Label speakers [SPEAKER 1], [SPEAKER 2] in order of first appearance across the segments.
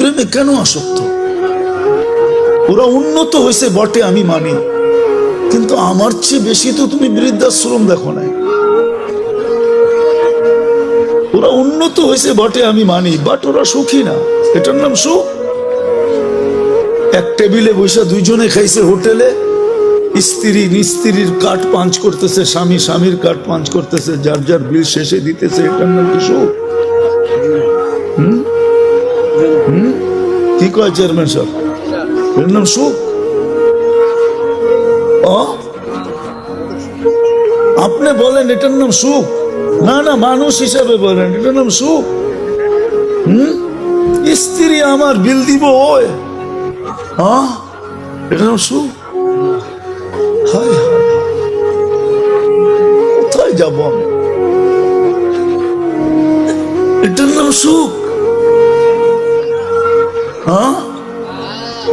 [SPEAKER 1] প্রেমে কেন আসক্ত? ওরা উন্নত হয়েছে বটে, আমি মানি, কিন্তু আমার চেয়ে বেশি তো তুমি বৃদ্ধাশ্রম দেখো না। ওরা উন্নত হয়েছে বটে, আমি মানি, বাট ওরা সুখী না। এটার নাম সুখ? এক টেবিলে বসে দুইজনে খাইছে হোটেলে, স্ত্রী স্ত্রীর কাঠ পাঞ্চ করতেছে, স্বামী স্বামীর কাঠ পাঞ্চ করতেছে, যার যার বিল শেষে দিতেছে। এটার নাম কি সুখ? কি কয় চেয়ারম্যান সাহেব? এর নাম সুখ? আপনি বলেন এটার নাম সুখ? না না, মানুষ হিসাবে বলেন এটার নাম সুখ? স্ত্রী আমার বিল দিব, ওই এটার নাম সুখ? হায় হায়, কোথায় যাব আমি? এটার নাম সুখ?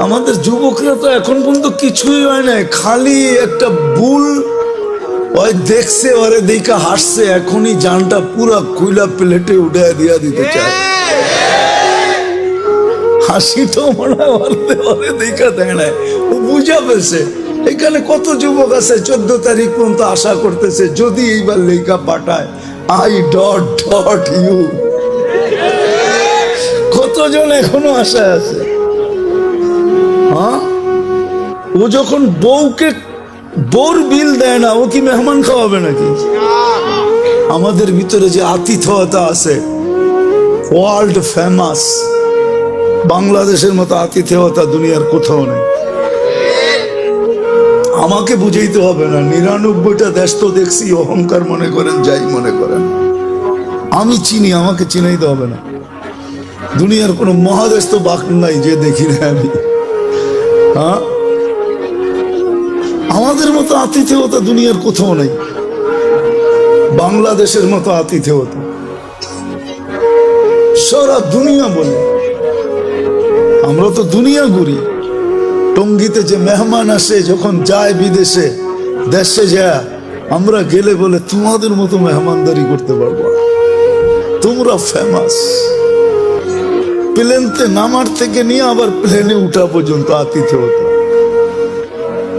[SPEAKER 1] আমাদের যুবকরা তো এখন পর্যন্ত কিছুই হয় না, খালি একটা ভুল ওই দেখছে, ওরে দেখা হাসছে, এখনই জানটা পুরা কুইলা প্লেটে উঠে দিয়া দিতে চায়। হাসি তো মনে হয় ওরে দেখা দেয় না, ও বুঝা পেয়েছে। এখানে কত যুবক আছে 14 তারিখ পর্যন্ত আশা করতেছে যদি এইবার লেখা পাঠায় আই ডট ডট ইউ। কতজন এখনো আশায় আছে? ও যখন বউকে বোর বিল দেয় না, ও কি মেহমান খাওয়াবে নাকি? আমাদের ভিতরে যে আতিথেয়তা আছে, ওয়ার্ল্ড ফেমাস, বাংলাদেশের মতো আতিথেয়তা দুনিয়ার কোথাও নেই। আমাকে বুঝাইতে হবে না, 99টা দেশ তো দেখছি, অহংকার মনে করেন যাই মনে করেন, আমি চিনি, আমাকে চিনাইতে হবে না। দুনিয়ার কোন মহাদেশ তো বাকি নাই যে দেখি না আমি। আমাদের মতো আতিথেয়তা দুনিয়ার কোথাও নেই, বাংলাদেশের মতো আতিথেয়তা সারা দুনিয়া বলে। আমরা তো দুনিয়া ঘুরি। টঙ্গীতে যে মেহমান আসে যখন যায় বিদেশে, দেশে যায়, আমরা গেলে বলে তোমাদের মতো মেহমানদারি করতে পারবো, তোমরা ফেমাস। প্লেনতে নামার থেকে নিয়ে আবার প্লেনে উঠা পর্যন্ত আতিথেয়তা,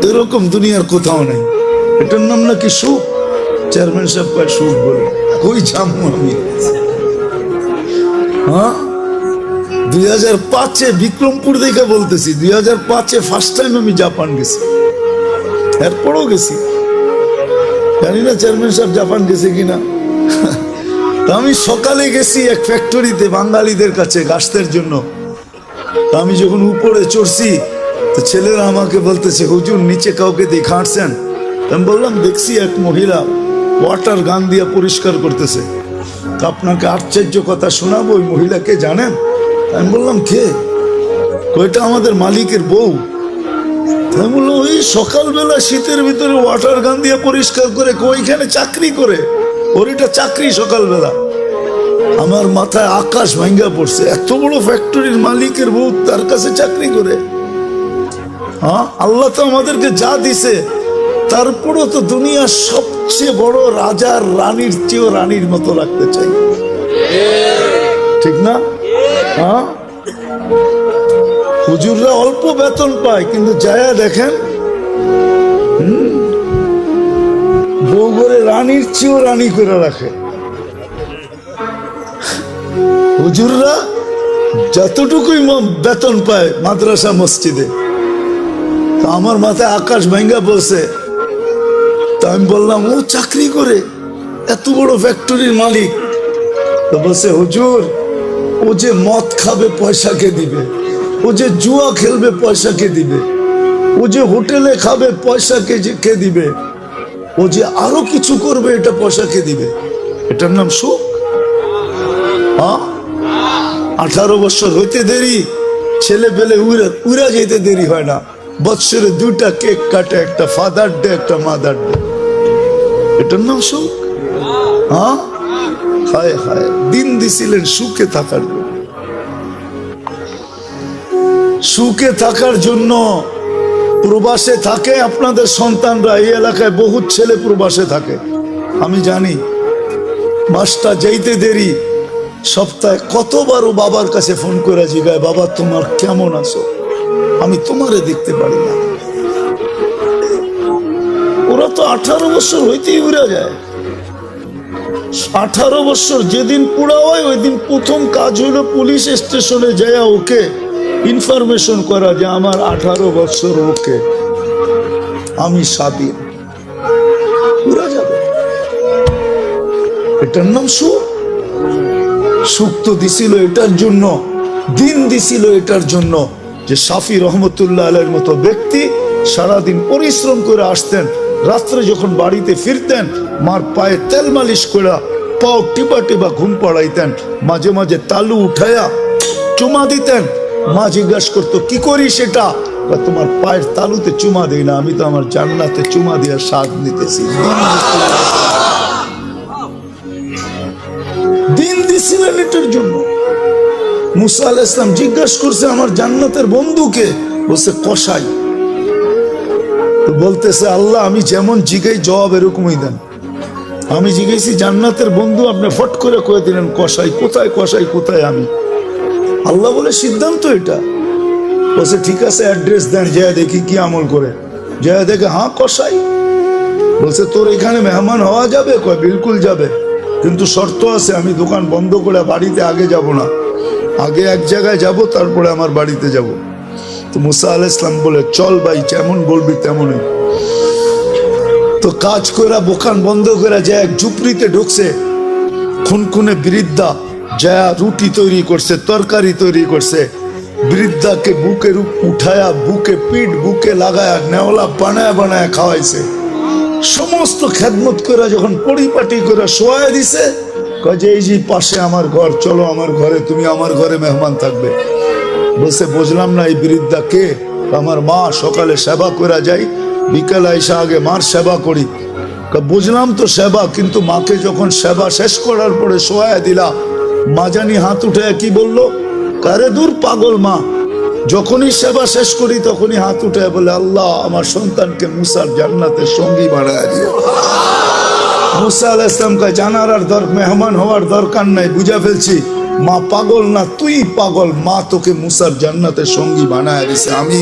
[SPEAKER 1] এরকম দুনিয়ার কোথাও নেই। এটার নাম নাকি সুখ? চেয়ারম্যান সাহেব কয় সুখ বলে, কই যাবো আমি? 2005-এ বিক্রমপুর দেখে বলতেছি, 2005-এ ফার্স্ট টাইম আমি জাপান গেছি, এরপরও গেছি, জানি না চেয়ারম্যান সাহেব জাপান গেছে কিনা। আমি সকালে গেছি এক ফ্যাক্টরিতে বাঙালিদের কাছে গাছের জন্য। আমি যখন উপরে চড়ছি তো ছেলেরা আমাকে বলতেছে, হুজুর নিচে কাউকে দেখাচ্ছেন? আমি বললাম দেখছি এক মহিলা ওয়াটার গান দিয়ে পরিষ্কার করতেছে। আপনাকে আশ্চর্য কথা শোনাবো, ওই মহিলাকে জানেন? আমি বললাম কে? ওইটা আমাদের মালিকের বউ। আমি বললাম ওই সকালবেলা শীতের ভিতরে ওয়াটার গান দিয়ে পরিষ্কার করে, ওইখানে চাকরি করে, ওর এটা চাকরি সকালবেলা। আমার মাথায় আকাশ ভাঙ্গা পড়ছে, এত বড় ফ্যাক্টরির মালিকের বউ তার কাছে চাকরি করে। আল্লাহ তো আমাদেরকে যা দিছে, তারপরও তো দুনিয়ার সবচেয়ে বড় রাজার রানীর চেয়েও রানীর মতো রাখতে চাই, ঠিক না? হুজুররা অল্প বেতন পায়, কিন্তু যায়া দেখেন বউ করে রানীর চেয়েও রানী করে রাখে। হুজুররা যতটুকুই বেতন পায় মাদ্রাসা মসজিদে, আমার মাথায় আকাশ ভাঙ্গা বলছে। তা আমি বললাম ও চাকরি করে, এত বড় ফ্যাক্টরির মালিক। তো বলছে হুজুর, ও যে মদ খাবে পয়সা কে দিবে, ও যে জুয়া খেলবে পয়সা কে দিবে, ও যে হোটেলে খাবে পয়সা কে দিবে, ও যে আরো কিছু করবে এটা পয়সা কে দিবে? এটার নাম সুখ? 18 বছর হইতে দেরি, ছেলে পেলে উড়া যেতে দেরি হয় না। বৎসরে 2টা কেক কাটে, একটা ফাদার ডে, একটা মাদার ডে। এটার নাম সুখ? হায় হায়, দিন দিছিলেন সুখে থাকার জন্য। সুখে থাকার জন্য প্রবাসে থাকে আপনাদের সন্তানরা। এই এলাকায় বহুত ছেলে প্রবাসে থাকে, আমি জানি। বাসটা যাইতে দেরি, সপ্তাহে কতবারও বাবার কাছে ফোন করে জিগায়, বাবা তোমার কেমন আছো, আমি তোমারে দেখতে পারি না। ওরা তো 18 বছর হইতেই উড়া যায়। 18 বছর যেদিন পুরা হয় ওই দিন প্রথম কাজ হলো পুলিশ স্টেশনে যায় ওকে ইনফরমেশন করা যে আমার 18 বছর ওকে, আমি স্বাধীন। পুরা যাবে। এটার নাম সুখ। সুখ তো দিছিল এটার জন্য, দিন দিছিল এটার জন্য যে শাফি রহমতুল্লাহ আলাইহির মতো ব্যক্তি সারাদিন পরিশ্রম করে আসতেন, রাত্রে যখন বাড়িতে ফিরতেন মার পায়ে তেল মালিশ করে পাও টিপা টিপা ঘুম পড়াইতেন, মাঝে মাঝে তালু উঠায়া চুমা দিতেন। মা জিজ্ঞাসা করতো কি করি সেটা, তোমার পায়ের তালুতে চুমা দিই না, আমি তো আমার জান্নাতে চুমা দিয়া স্বাদ নিতেছি। দিন দিছিলেন এটার জন্য। মুসা আলাইহিস সালাম জিজ্ঞাসা করছে আমার জান্নাতের বন্ধুকে, বলছে কসাই। তো বলতেছে আল্লাহ আমি যেমন জিগাই জবাব এরকমই দেন। আমি জিজ্ঞেসি জান্নাতের বন্ধু, আপনি ফট করে কয়ে দিলেন কসাই। কোথায় কসাই, কোথায় আমি? আল্লাহ বলে সিদ্ধান্ত এটা। বলছে ঠিক আছে অ্যাড্রেস দেন, যায় দেখি কি আমল করে। যায় দেখে হ্যাঁ কসাই। বলছে তোর এখানে মেহমান হওয়া যাবে? কয় বিলকুল যাবে, কিন্তু শর্ত আছে, আমি দোকান বন্ধ করে বাড়িতে আগে যাব না, আগে এক জায়গায় যাব তারপরে আমার বাড়িতে যাব। তো মুসা আলাইহিস সালাম বলে চল ভাই, যেমন বলবি তেমনই। তো কাজ করে দোকান বন্ধ করে যায় এক ঝুপড়িতে ঢুকছে। খুনখুনে বৃদ্ধা যা রুটি তৈরি করছে, তরকারি তৈরি করছে। বৃদ্ধাকে বুকের উঠায়া বুকে পিঠ বুকে লাগায়া নেওলা বানায় বানায় খাওয়াইছে। সমস্ত খেদমত করে যখন পরিপাটি করে শোয়া দিছে, কয় যে এই যে পাশে আমার ঘর, চলো আমার ঘরে, তুমি আমার ঘরে মেহমান থাকবে। বলছে বুঝলাম না এই বৃদ্ধা কে? আমার মা, সকালে সেবা করে যাই, বিকালে আইসা আগে মার সেবা করি। বুঝলাম তো সেবা, কিন্তু মাকে যখন সেবা শেষ করার পরে শোয়া দিলা, মা জানি হাত উঠে কি বললো, কারে দূর পাগল মা। যখনই সেবা শেষ করি তখনই হাত উঠে বলে আল্লাহ আমার সন্তানকে মুসার জান্নাতের সঙ্গী বানায় দিও। মুসা আলাইহিস সালাম কয় জানার আর মেহমান হওয়ার দরকার নাই, বুঝা ফেলছি মা পাগল না, তুই পাগল। মা তোকে মুসার জান্নাতের সঙ্গী বানায় দিছে, আমি